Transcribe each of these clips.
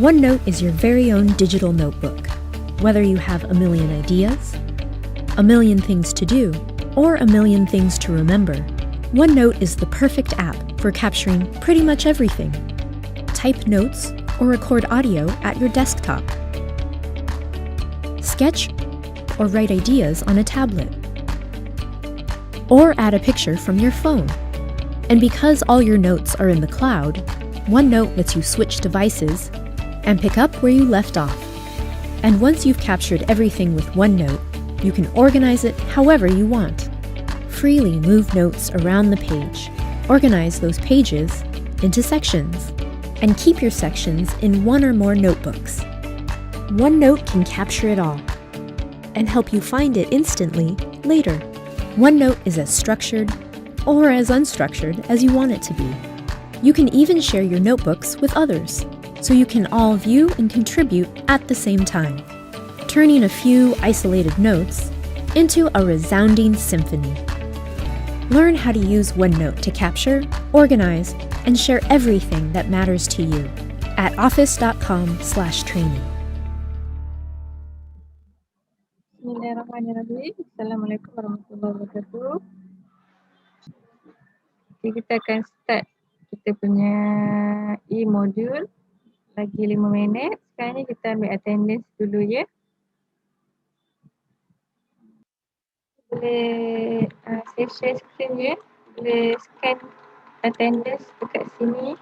OneNote is your very own digital notebook. Whether you have a million ideas, a million things to do, or a million things to remember, OneNote is the perfect app for capturing pretty much everything. Type notes or record audio at your desktop. Sketch or write ideas on a tablet. Or add a picture from your phone. And because all your notes are in the cloud, OneNote lets you switch devices and pick up where you left off. And once you've captured everything with OneNote, you can organize it however you want. Freely move notes around the page, organize those pages into sections, and keep your sections in one or more notebooks. OneNote can capture it all and help you find it instantly later. OneNote is as structured or as unstructured as you want it to be. You can even share your notebooks with others, so you can all view and contribute at the same time, turning a few isolated notes into a resounding symphony. Learn how to use OneNote to capture, organize, and share everything that matters to you at office.com/training. Bismillahirrahmanirrahim. Assalamualaikum warahmatullahi wabarakatuh. Okay, kita akan start kita punya e-module. Lagi 5 minit. Sekarang ni kita ambil attendance dulu ya. Boleh saya share screen je. Boleh scan attendance dekat sini.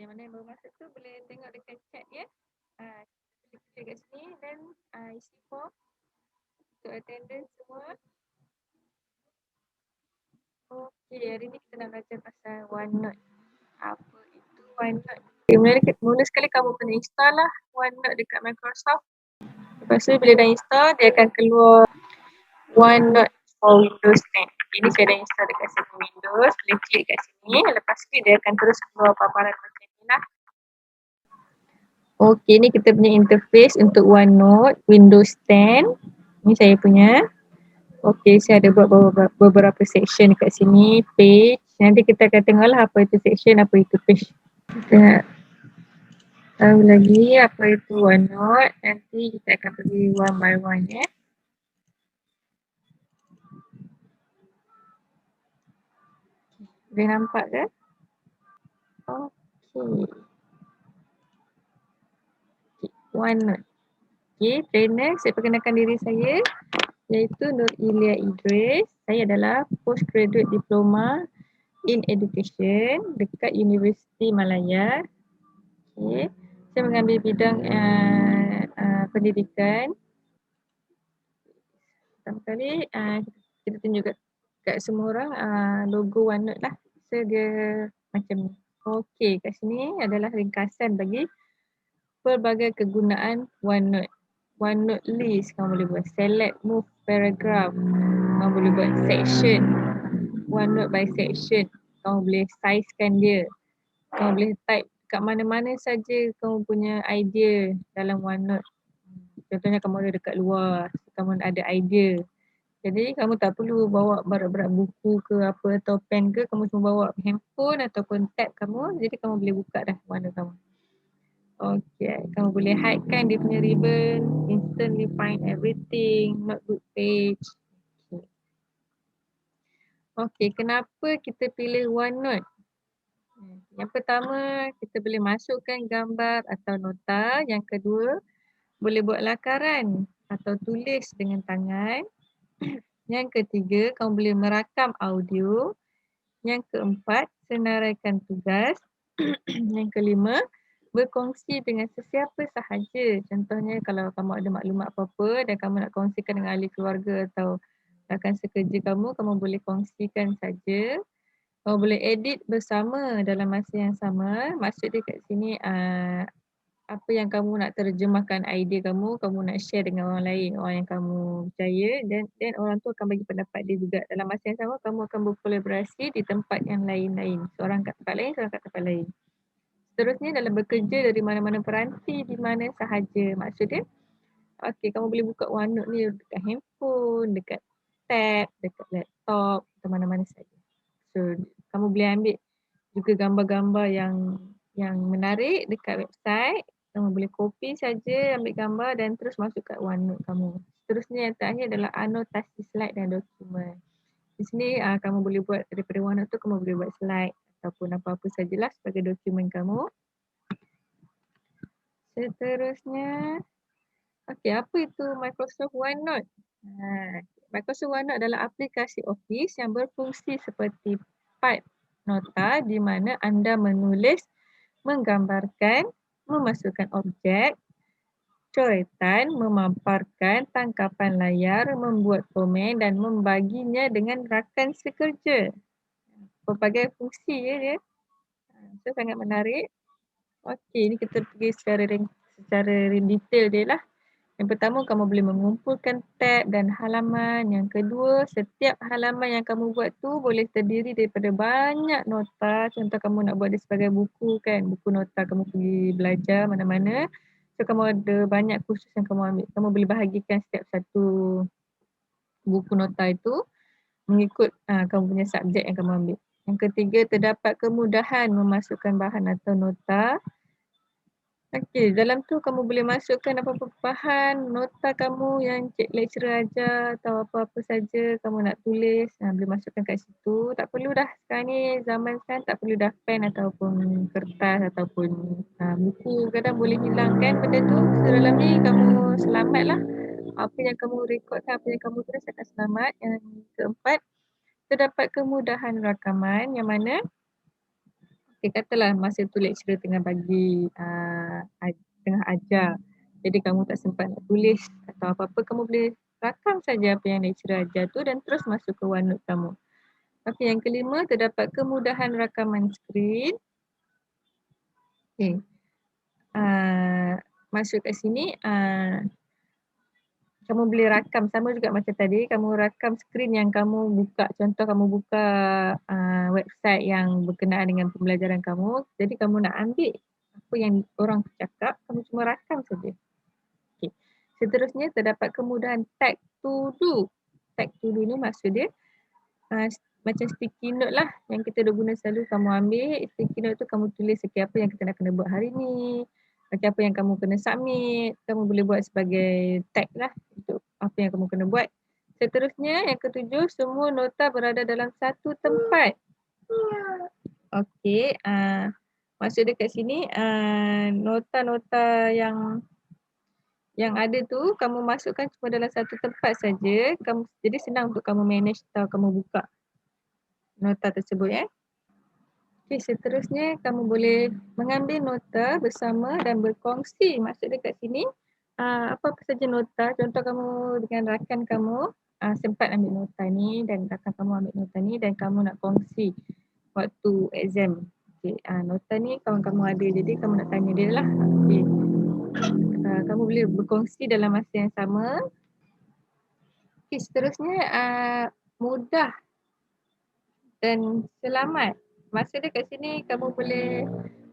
Yang mana yang baru masuk tu boleh tengok dekat chat ya. Klik kat sini dan isi form untuk attendance semua. Okey, hari ni kita nak belajar pasal OneNote. Apa itu OneNote? Okay, mula sekali kamu kena install lah OneNote dekat Microsoft. Lepas tu bila dah install, dia akan keluar OneNote for Windows 10. Ini saya dah install dekat sini Windows. Boleh klik kat sini. Lepas tu dia akan terus keluar paparan macam ni lah. Okey, ni kita punya interface untuk OneNote Windows 10. Ni saya punya. Okey, saya ada buat beberapa section dekat sini. Page. Nanti kita akan tengoklah apa itu section, apa itu page. Kita nak tahu lagi apa itu OneNote. Nanti kita akan pergi one by one ya. Boleh nampak ke? Okey. OneNote. Okey, trainer, saya perkenalkan diri saya iaitu Nur Ilia Idris. Saya adalah Postgraduate Diploma in Education dekat Universiti Malaya. Okey. Saya mengambil bidang pendidikan. Pertama kali kita tunjuk kat semua orang logo OneNote lah. So dia macam ni. Okey, kat sini adalah ringkasan bagi pelbagai kegunaan OneNote. OneNote list kamu boleh buat, select, move, paragraph. Kamu boleh buat section. OneNote by section. Kamu boleh sizekan dia. Kamu boleh type kat mana-mana saja kamu punya idea dalam OneNote. Contohnya kamu ada dekat luar, kamu ada idea. Jadi kamu tak perlu bawa berat-berat buku ke apa atau pen ke, kamu cuma bawa handphone ataupun tab kamu, jadi kamu boleh buka dah OneNote kamu. Okay, kamu boleh hide kan dia punya ribbon, instantly find everything, notebook page. Okey, kenapa kita pilih OneNote? Yang pertama, kita boleh masukkan gambar atau nota. Yang kedua, boleh buat lakaran atau tulis dengan tangan. Yang ketiga, kamu boleh merakam audio. Yang keempat, senaraikan tugas. Yang kelima, berkongsi dengan sesiapa sahaja. Contohnya kalau kamu ada maklumat apa-apa dan kamu nak kongsikan dengan ahli keluarga atau rakan sekerja kamu, kamu boleh kongsikan saja. Kamu boleh edit bersama dalam masa yang sama. Maksud dia kat sini apa yang kamu nak terjemahkan idea kamu, kamu nak share dengan orang lain, orang yang kamu percaya, dan orang tu akan bagi pendapat dia juga. Dalam masa yang sama kamu akan berkolaborasi di tempat yang lain-lain. Seorang kat tempat lain, seorang kat tempat lain. Seterusnya dalam bekerja dari mana-mana peranti, di mana sahaja. Maksud dia, okey, kamu boleh buka OneNote ni dekat handphone, dekat tab, dekat laptop, atau mana-mana saja. So, kamu boleh ambil juga gambar-gambar yang menarik dekat website. Kamu boleh copy saja, ambil gambar dan terus masuk kat OneNote kamu. Seterusnya yang terakhir adalah anotasi slide dan dokumen. Di sini kamu boleh buat daripada OneNote tu, kamu boleh buat slide ataupun apa-apa sajalah sebagai dokumen kamu. Seterusnya, okey, apa itu Microsoft OneNote? Microsoft OneNote adalah aplikasi Office yang berfungsi seperti pad nota di mana anda menulis, menggambarkan, memasukkan objek, coretan, memaparkan tangkapan layar, membuat komen dan membaginya dengan rakan sekerja. Pelbagai fungsi ya dia. So sangat menarik. Okey, ni kita pergi secara detail dia lah. Yang pertama, kamu boleh mengumpulkan tab dan halaman. Yang kedua, setiap halaman yang kamu buat tu boleh terdiri daripada banyak nota. Contoh kamu nak buat dia sebagai buku kan, buku nota kamu pergi belajar mana-mana. So kamu ada banyak kursus yang kamu ambil. Kamu boleh bahagikan setiap satu buku nota itu mengikut kamu punya subjek yang kamu ambil. Yang ketiga, terdapat kemudahan memasukkan bahan atau nota. Okey, dalam tu kamu boleh masukkan apa-apa bahan, nota kamu yang cik lecturer ajar atau apa-apa saja kamu nak tulis, boleh masukkan kat situ. Tak perlu dah sekarang ni, zaman sekarang tak perlu dah pen ataupun kertas ataupun buku. Kadang boleh hilang kan benda tu. So dalam ni kamu selamatlah. Apa yang kamu rekodkan, apa yang kamu tulis akan selamat. Yang keempat, terdapat kemudahan rakaman yang mana katalah masa tu lecturer tengah bagi tengah ajar, jadi kamu tak sempat nak tulis atau apa-apa, kamu boleh rakam saja apa yang lecturer ajar tu dan terus masuk ke OneNote kamu. Okey, yang kelima, terdapat kemudahan rakaman skrin. Okey. Masuk kat sini, kamu boleh rakam sama juga macam tadi, kamu rakam skrin yang kamu buka. Contoh kamu buka website yang berkenaan dengan pembelajaran kamu, jadi kamu nak ambil apa yang orang tu cakap, kamu cuma rakam saja. Okay. Seterusnya, terdapat kemudahan tag to do. Tag to do ni maksud dia macam sticky note lah yang kita dah guna selalu. Kamu ambil sticky note tu, kamu tulis apa yang kita nak kena buat hari ni, apa yang kamu kena submit, kamu boleh buat sebagai tag lah untuk apa yang kamu kena buat. Seterusnya, yang ketujuh, semua nota berada dalam satu tempat. Okey, maksud dia kat sini, nota-nota yang ada tu kamu masukkan cuma dalam satu tempat saja. Jadi senang untuk kamu manage atau kamu buka nota tersebut ya. Okey, seterusnya kamu boleh mengambil nota bersama dan berkongsi. Maksud dia kat sini, apa-apa saja nota. Contoh kamu dengan rakan kamu sempat ambil nota ni dan rakan kamu ambil nota ni dan kamu nak kongsi waktu exam. Okey, nota ni kawan kamu ada, jadi kamu nak tanya dia lah. Okey. Kamu boleh berkongsi dalam masa yang sama. Okey, seterusnya mudah dan selamat. Maksud dia kat sini kamu boleh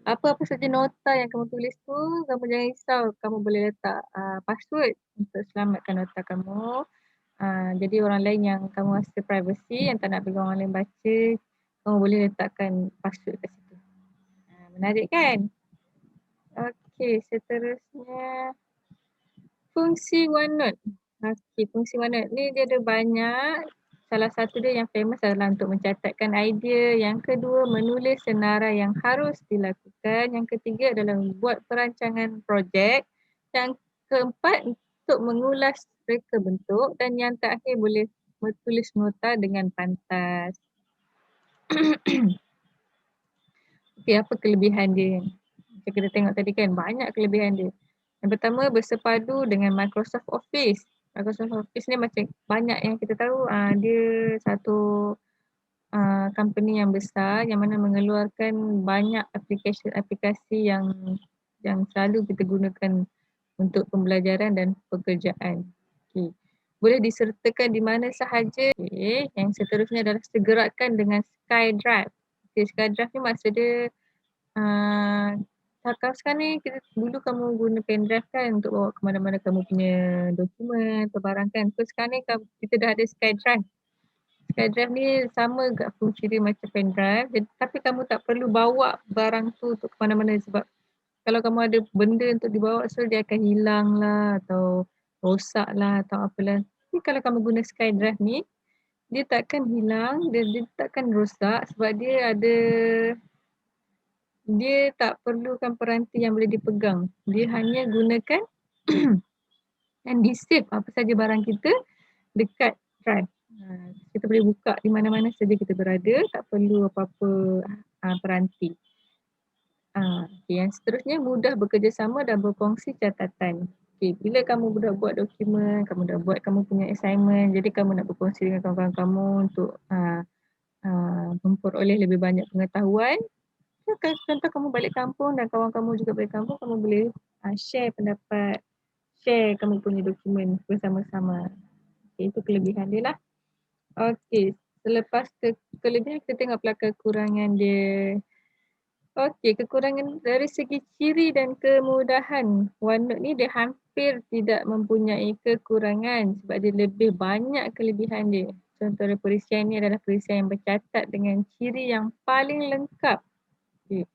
apa-apa saja nota yang kamu tulis tu, kamu jangan risau, kamu boleh letak password untuk selamatkan nota kamu. Jadi orang lain yang kamu rasa privacy, yang tak nak bagi orang lain baca, kamu boleh letakkan password kat situ. Menarik kan? Okey, seterusnya fungsi OneNote. Okey, fungsi OneNote ni dia ada banyak. salah satu dia yang famous adalah untuk mencatatkan idea. Yang kedua, menulis senarai yang harus dilakukan. Yang ketiga adalah membuat perancangan projek. Yang keempat, untuk mengulas reka bentuk. Dan yang terakhir, boleh menulis nota dengan pantas. Okey, apa kelebihan dia? Macam kita tengok tadi kan, banyak kelebihan dia. Yang pertama, bersepadu dengan Microsoft Office. Microsoft Office ni macam banyak yang kita tahu, dia satu company yang besar yang mana mengeluarkan banyak aplikasi yang selalu kita gunakan untuk pembelajaran dan pekerjaan. Okay. Boleh disertakan di mana sahaja. Okay. Yang seterusnya adalah segerakan dengan SkyDrive. Okay, SkyDrive ni maksud dia kalau sekarang ni dulu kamu guna pendrive kan untuk bawa ke mana-mana kamu punya dokumen atau barang kan. So sekarang ni kita dah ada SkyDrive. SkyDrive ni sama gak fungsi dia macam pendrive, tapi kamu tak perlu bawa barang tu untuk ke mana-mana sebab kalau kamu ada benda untuk dibawa so dia akan hilang lah atau rosak lah atau apalah. Tapi kalau kamu guna SkyDrive ni, dia takkan hilang, dia takkan rosak sebab dia tak perlukan peranti yang boleh dipegang. Dia hanya gunakan dan di-save apa saja barang kita dekat drive. Kita boleh buka di mana-mana saja kita berada, tak perlu apa-apa peranti. Okay, yang seterusnya mudah bekerjasama dan berkongsi catatan. Okay, bila kamu dah buat dokumen, kamu dah buat kamu punya assignment, jadi kamu nak berkongsi dengan kawan-kawan kamu untuk memperoleh lebih banyak pengetahuan. Contoh kamu balik kampung dan kawan kamu juga balik kampung, kamu boleh share pendapat, share kamu punya dokumen bersama-sama. Okay, itu kelebihan dia lah. Okay, selepas kelebihan kita tengok pula kekurangan dia. Okay, kekurangan dari segi ciri dan kemudahan. OneNote ni dia hampir tidak mempunyai kekurangan sebab dia lebih banyak kelebihan dia. Contoh perisian ni adalah perisian yang bercatat dengan ciri yang paling lengkap. Okay.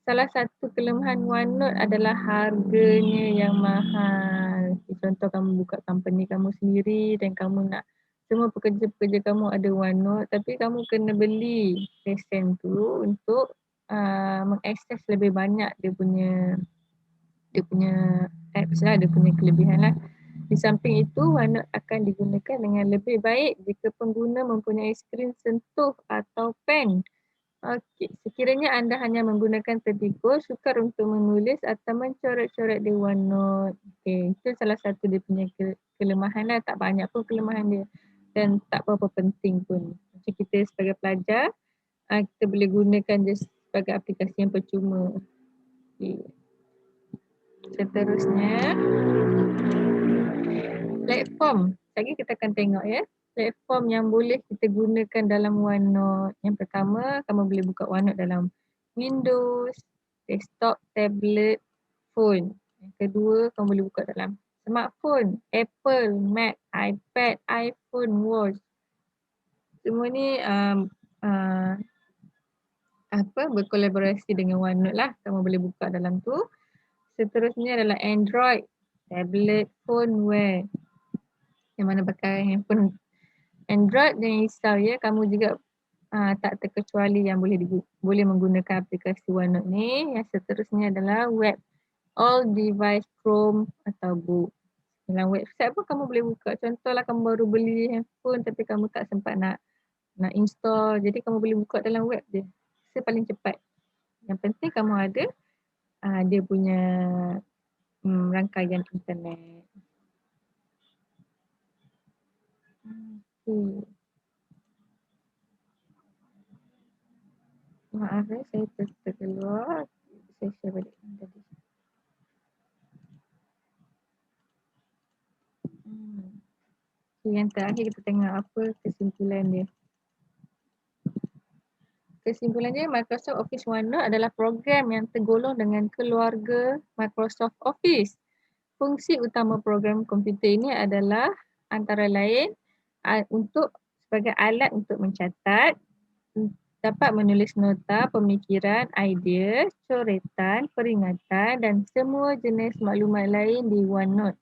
Salah satu kelemahan OneNote adalah harganya yang mahal. Contoh kamu buka company kamu sendiri dan kamu nak semua pekerja-pekerja kamu ada OneNote tapi kamu kena beli lesen tu untuk mengakses lebih banyak dia punya apps lah, dia punya kelebihan lah. Di samping itu, OneNote akan digunakan dengan lebih baik jika pengguna mempunyai skrin sentuh atau pen. Okey, sekiranya anda hanya menggunakan tertikul, sukar untuk menulis atau mencoret-coret di OneNote. Okey, itu salah satu dia punya kelemahan lah, tak banyak pun kelemahan dia dan tak berapa penting pun. Macam kita sebagai pelajar, kita boleh gunakan dia sebagai aplikasi yang percuma. Okay. Seterusnya, platform. Lagi kita akan tengok ya. Platform yang boleh kita gunakan dalam OneNote. Yang pertama, kamu boleh buka OneNote dalam Windows, desktop, tablet, phone. Yang kedua, kamu boleh buka dalam smartphone, Apple, Mac, iPad, iPhone, Watch. Semua ni berkolaborasi dengan OneNote lah. Kamu boleh buka dalam tu. Seterusnya adalah Android, tablet, phone, wear. Yang mana pakai handphone Android jangan risau ya, kamu juga tak terkecuali yang boleh menggunakan aplikasi OneNote ni. Yang seterusnya adalah web, all device, Chrome atau Book. Dalam website pun kamu boleh buka. Contohlah kamu baru beli handphone tapi kamu tak sempat nak install. Jadi kamu boleh buka dalam web je. Itu paling cepat. Yang penting kamu ada dia punya rangkaian internet. Maaf saya terkeluar. Saya share balik tadi. Yang terakhir kita tengok apa kesimpulan dia. Kesimpulannya, Microsoft Office OneNote adalah program yang tergolong dengan keluarga Microsoft Office. Fungsi utama program komputer ini adalah antara lain untuk sebagai alat untuk mencatat, dapat menulis nota, pemikiran, idea, coretan, peringatan dan semua jenis maklumat lain di OneNote.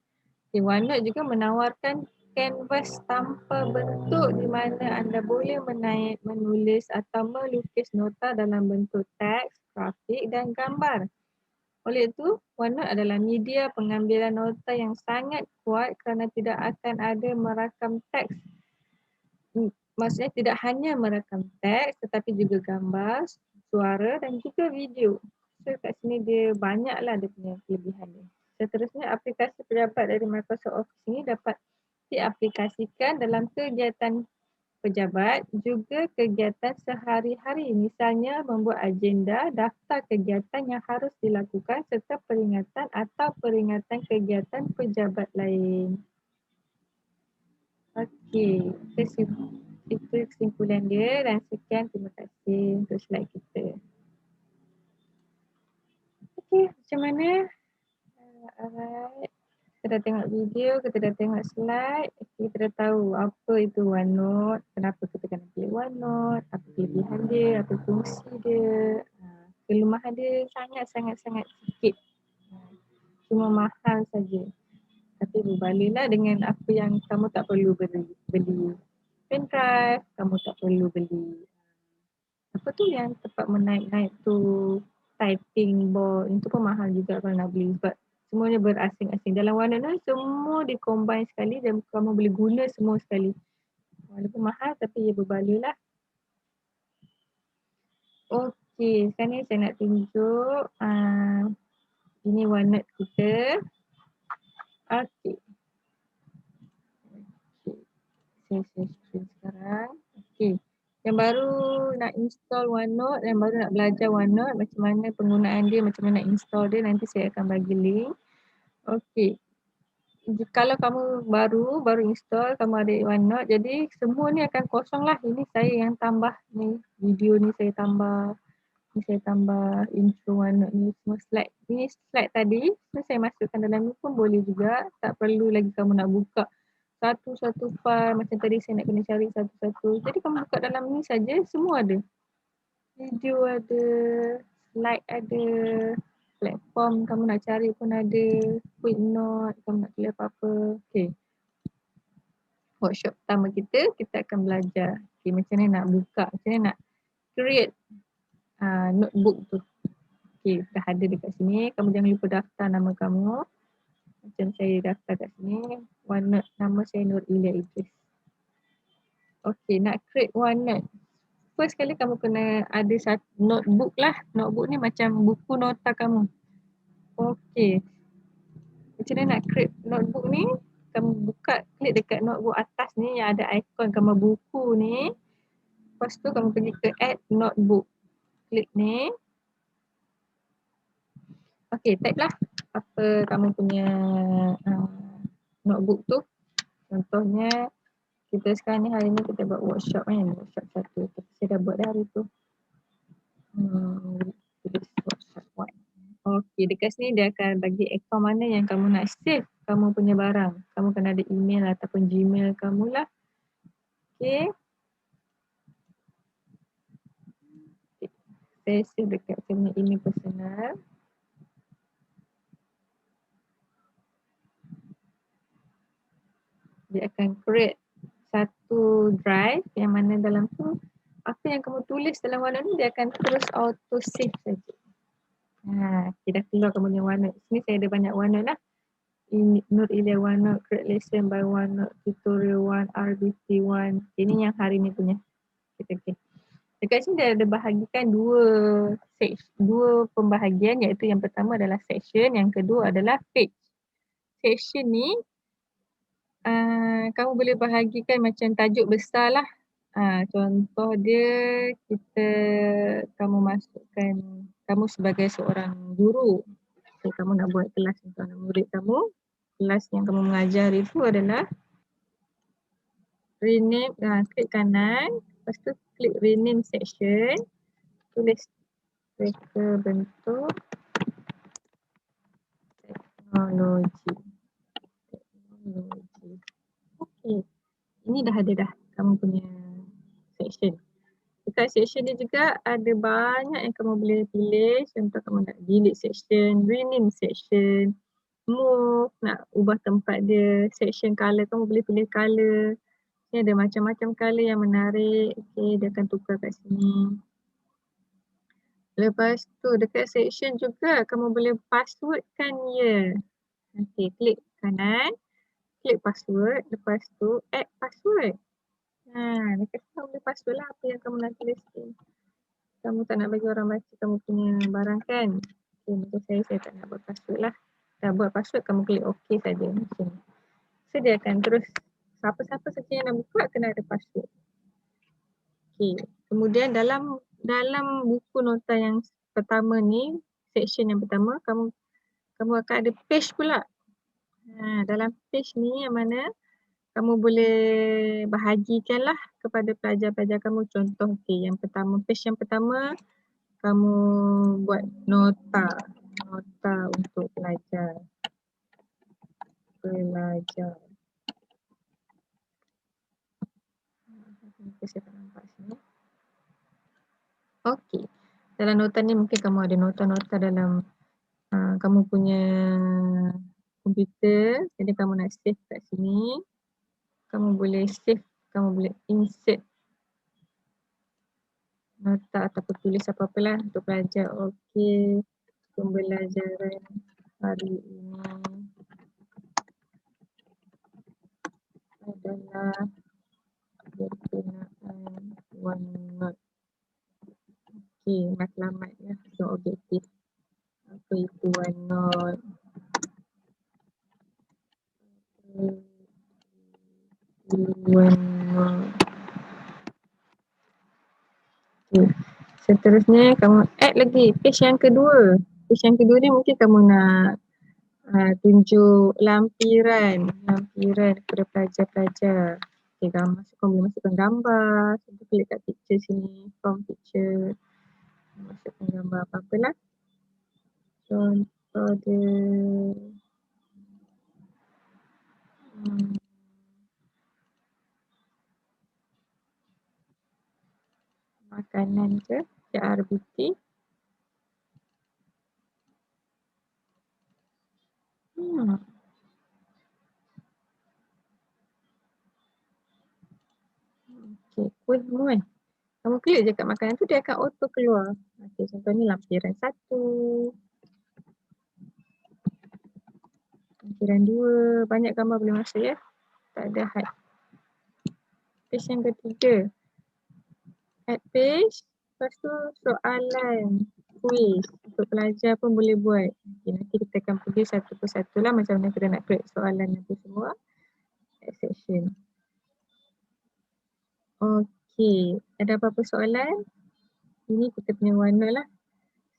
OneNote juga menawarkan kanvas tanpa bentuk di mana anda boleh menulis atau melukis nota dalam bentuk teks, grafik dan gambar. Oleh itu, OneNote adalah media pengambilan nota yang sangat kuat kerana tidak akan ada merakam teks. Maksudnya tidak hanya merakam teks tetapi juga gambar, suara dan juga video. So kat sini dia banyaklah dia punya kelebihan dia. Seterusnya, aplikasi pejabat dari Microsoft Office ini dapat diaplikasikan dalam kegiatan pejabat juga kegiatan sehari-hari, misalnya membuat agenda, daftar kegiatan yang harus dilakukan serta peringatan atau peringatan kegiatan pejabat lain. Okey, itu kesimpulan dia dan sekian, terima kasih untuk slide kita. Okey, macam mana? Alright. Kita dah tengok video, kita dah tengok slide, kita dah tahu apa itu OneNote, kenapa kita kena pilih OneNote, apa kelebihan dia, apa fungsi dia, kelemahan dia sangat-sangat sikit. Cuma mahal saja. Tapi berbalilah dengan apa yang kamu tak perlu beli pen drive, kamu tak perlu beli apa tu yang tempat menaik-naik tu, typing board, itu pun mahal juga kalau nak beli sebab semuanya berasing-asing. Dalam OneNote ni semua dia combine sekali dan kamu boleh guna semua sekali. Walaupun mahal tapi ia berbaloi lah. Okey, sekarang ni saya nak tunjuk ini OneNote kita. Okey. Saya share screen sekarang. Okey. Yang baru nak install OneNote, yang baru nak belajar OneNote, macam mana penggunaan dia, macam mana nak install dia, nanti saya akan bagi link. Okey. Kalau kamu baru install, kamu ada OneNote, jadi semua ni akan kosong lah. Ini saya yang tambah ni, video ni saya tambah. Ni saya tambah intro OneNote ni, semua slide. Ni slide tadi, saya masukkan dalam ni pun boleh juga. Tak perlu lagi kamu nak buka satu-satu file macam tadi saya nak kena cari satu-satu. Jadi kamu buka dalam ni saja, semua ada. Video ada, slide ada, platform kamu nak cari pun ada, quick note, kamu nak tulis apa-apa. Okay. Workshop pertama kita akan belajar macam mana nak buka, macam mana nak create notebook tu. Okay, dah ada dekat sini. Kamu jangan lupa daftar nama kamu. Macam saya daftar kat sini. OneNote, nama saya Nur Ilia Idris. Okay, nak create OneNote. First kali kamu kena ada satu notebook lah. Notebook ni macam buku nota kamu. Okay. Macam mana nak create notebook ni? Kamu buka, klik dekat notebook atas ni yang ada ikon gambar buku ni. Lepas tu kamu pergi ke add notebook. Klik ni. Okay, type lah apa kamu punya notebook tu. Contohnya, kita sekarang ni hari ni kita buat workshop kan. Workshop 1. Saya dah buat dah hari tu. Workshop 1. Okay, dekat sini dia akan bagi akaun mana yang kamu nak save kamu punya barang. Kamu kena ada email ataupun Gmail kamu lah. Okay. Saya save dekat saya punya email personal. Dia akan create satu drive yang mana dalam tu apa yang kamu tulis dalam OneNote ni dia akan terus auto save saja. Okay, dah keluar kamu punya OneNote. Sini saya ada banyak OneNote lah. Nur Ilia OneNote, Create Lesson by OneNote, Tutorial 1, RBT 1. Ini yang hari ni punya. Okay. Dekat sini dia ada bahagikan dua pembahagian, iaitu yang pertama adalah section, yang kedua adalah page. Section ni kamu boleh bahagikan macam tajuk besar lah. Contoh dia kamu masukkan kamu sebagai seorang guru. So, kamu nak buat kelas untuk anak murid kamu. Kelas yang kamu mengajar itu adalah rename, klik kanan. Lepas tu klik rename section. Tulis reka bentuk teknologi. Okay. Ini dah ada dah kamu punya section. Dekat section ni juga ada banyak yang kamu boleh pilih. Contoh kamu nak delete section, rename section. move, nak ubah tempat dia, section colour, kamu boleh pilih colour. Ni ada macam-macam colour yang menarik. Okay, dia akan tukar kat sini. Lepas tu dekat section juga kamu boleh passwordkan dia. Okay, klik kanan, klik password, lepas tu add password. Dekat sini kamu boleh password lah apa yang kamu nak tulis ni. Kamu tak nak bagi orang baca kamu punya barang kan. Okay, macam saya tak nak buat password lah. Dah buat password, kamu klik OK saja macam ni. So dia akan terus, siapa-siapa saja yang nak buka kena ada password. Okay, kemudian dalam buku nota yang pertama ni, section yang pertama, kamu akan ada page pula. Dalam page ni yang mana kamu boleh bahagikan lah kepada pelajar-pelajar kamu. Contoh, okay, yang pertama, page yang pertama, kamu buat nota untuk pelajar. Saya tak nampak sini. Okey. Dalam nota ni mungkin kamu ada nota-nota dalam kamu punya komputer. Jadi kamu nak save kat sini. Kamu boleh save, kamu boleh insert nota ataupun tulis apa-apa lah untuk pelajar. Okey. Pembelajaran hari ini adalah berkenaan OneNote. Okey, matlamat ya, so objektif. Apa itu OneNote? OneNote. Okay. Seterusnya kamu add lagi page yang kedua. Page yang kedua ni mungkin kamu nak tunjuk lampiran kepada pelajar-pelajar. Okay, kamu boleh masukkan gambar. Contoh klik kat picture sini, from picture. Masukkan gambar apa-apa lah. Contoh dia makanan ke, CRBT. Okay, kuih semua kan. Kamu klik je kat makanan tu, dia akan auto keluar. Okay, contoh ni lampiran 1, lampiran 2, banyak gambar boleh masuk ya. Tak ada had. Page yang ketiga, add page, lepas tu soalan, quiz untuk pelajar pun boleh buat. Okay, nanti kita akan pergi satu persatu lah macam mana kita nak create soalan itu semua. Add section. Okay, ada apa-apa soalan? Ini kita punya OneNote lah.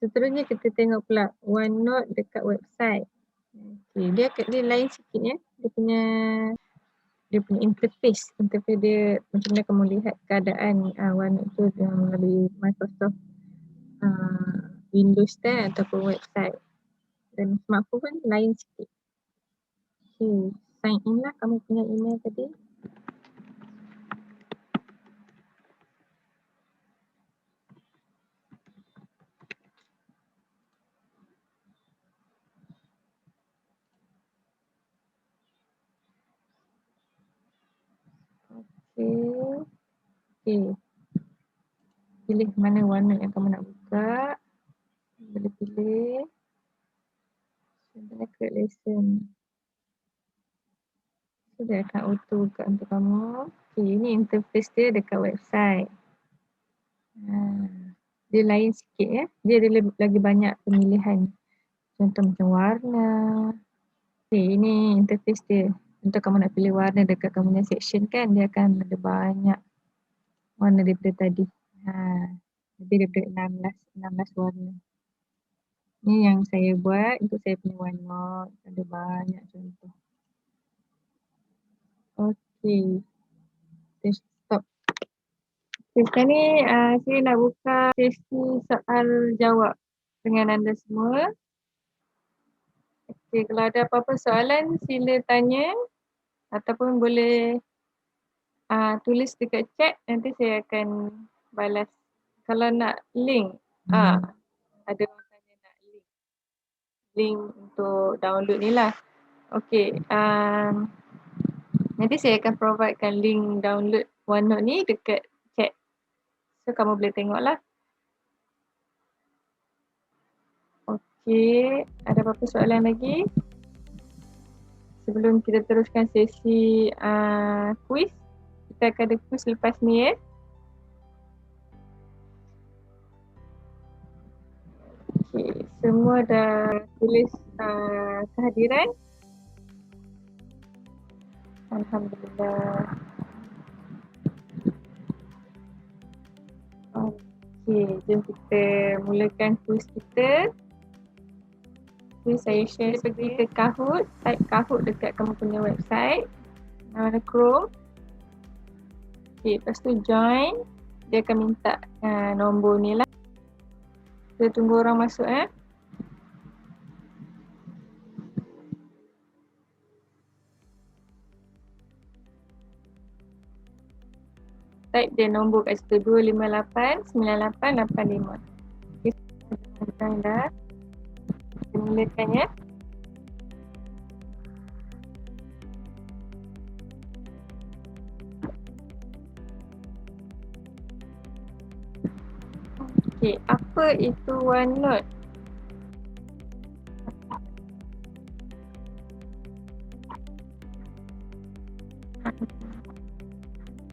Seterusnya kita tengok pula OneNote dekat website. Okay, dia lain sikit ya. Dia punya interface dia macam mana kamu lihat keadaan OneNote tu melalui Microsoft Windows 10 ataupun website. Dan smartphone pun lain sikit. Okay, sign in lah kamu punya email tadi. Okay. Pilih mana OneNote yang kamu nak buka. Boleh pilih. Contohnya create lesson. So dia akan auto buka untuk kamu. Okay, ini interface dia dekat website. Dia lain sikit ya. Dia ada lagi banyak pemilihan. Contoh macam warna. Okay, ini interface dia. Contoh kamu nak pilih warna dekat kamu punya section kan, dia akan ada banyak warna daripada tadi. Lebih daripada 16 warna. Ni yang saya buat untuk saya punya OneNote. Ada banyak contoh. Okay. Kita stop. Okay, sekarang ni saya nak buka sesi soal jawab dengan anda semua. Okay, kalau ada apa-apa soalan sila tanya ataupun boleh tulis dekat chat, nanti saya akan balas. Kalau nak link, ada orang tanya nak link. link untuk download ni lah. Okay, nanti saya akan providekan link download OneNote ni dekat chat. So kamu boleh tengok lah. Okay, ada apa-apa soalan lagi? Sebelum kita teruskan sesi quiz, kita akan ada quiz lepas ni ya. Okay, semua dah tulis kehadiran. Alhamdulillah. Okay, jom kita mulakan quiz kita. Saya share pergi ke Kahoot, type Kahoot dekat kamu punya website, ada Chrome. Okay, lepas tu join, dia akan minta nombor ni lah. Kita tunggu orang masuk Type dia nombor kat situ 258 9885. Okay, dah. Kita mulakan ya. Okay, apa itu OneNote?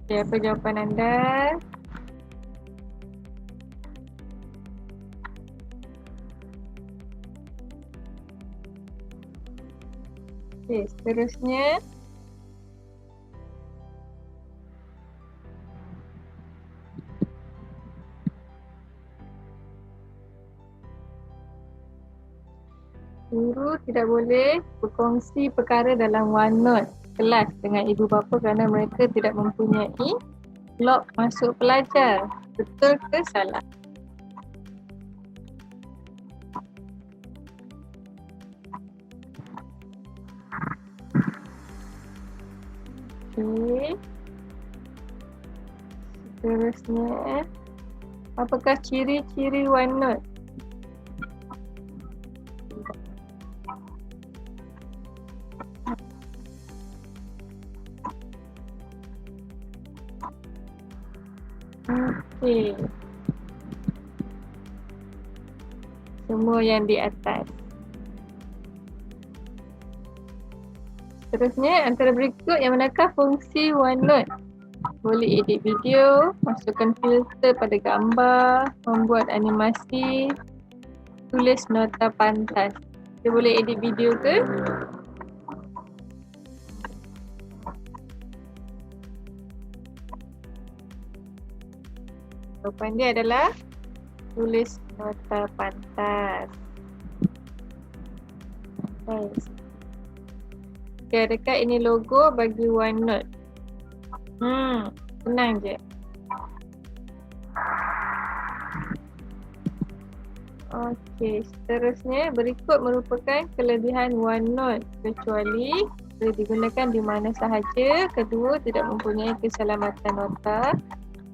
Okay, apa jawapan anda? Okay, seterusnya. Guru tidak boleh berkongsi perkara dalam OneNote kelas dengan ibu bapa kerana mereka tidak mempunyai log masuk pelajar. Betul ke salah? Okay. Seterusnya, apakah ciri-ciri OneNote? Okay. Semua yang di atas. Seterusnya, antara berikut yang manakah fungsi OneNote? Boleh edit video, masukkan filter pada gambar, membuat animasi, tulis nota pantas. Kita boleh edit video ke? Jawapan dia adalah tulis nota pantas. Nice. Okay, adakah ini logo bagi OneNote? Senang je. Okey, seterusnya berikut merupakan kelebihan OneNote kecuali boleh digunakan di mana sahaja. Kedua, tidak mempunyai keselamatan nota.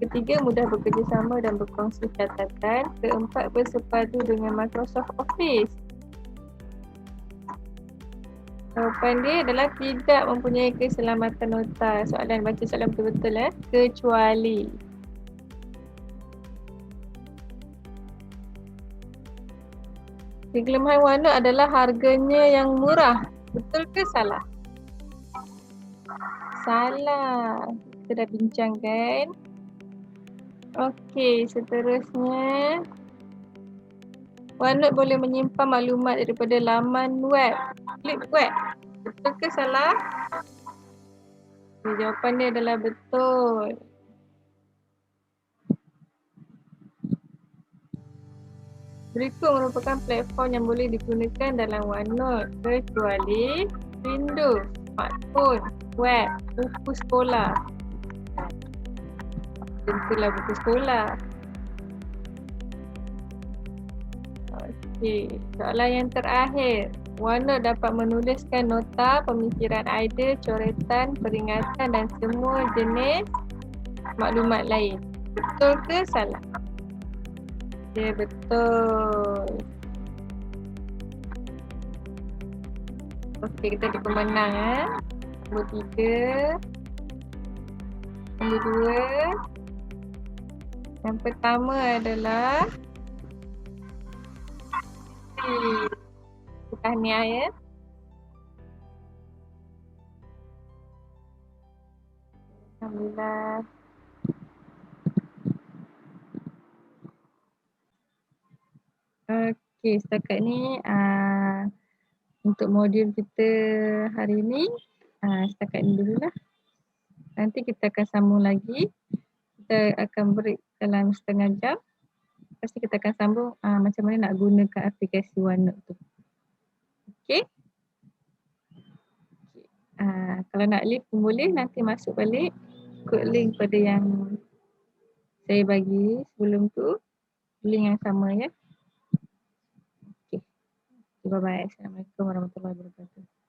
Ketiga, mudah bekerjasama dan berkongsi catatan. Keempat, bersepadu dengan Microsoft Office. Jawapan dia adalah tidak mempunyai keselamatan nota. Soalan, baca soalan betul-betul kecuali. Kelemahan OneNote adalah harganya yang murah. Betul ke salah? Salah. Kita dah bincangkan. Okey, seterusnya. OneNote boleh menyimpan maklumat daripada laman web. Klik web. Betul ke salah? Jawapan dia adalah betul. Berikut merupakan platform yang boleh digunakan dalam OneNote kecuali Windows, smartphone, web, buku sekolah. Tentulah buku sekolah. Okey, soalan yang terakhir. OneNote dapat menuliskan nota, pemikiran idea, coretan, peringatan dan semua jenis maklumat lain. Betul ke salah? Ya, betul. Okey, kita ada pemenang Nombor 3, nombor 2. Yang pertama adalah tahniah ya. Alhamdulillah. Okey, setakat ni untuk modul kita hari ni setakat ni dululah. Nanti kita akan sambung lagi. Kita akan break dalam setengah jam. Lepas tu kita akan sambung macam mana nak gunakan aplikasi OneNote tu. Okey? Kalau nak link pun boleh, nanti masuk balik ikut link pada yang saya bagi sebelum tu. Link yang sama ya. Okey. Bye bye. Assalamualaikum warahmatullahi wabarakatuh.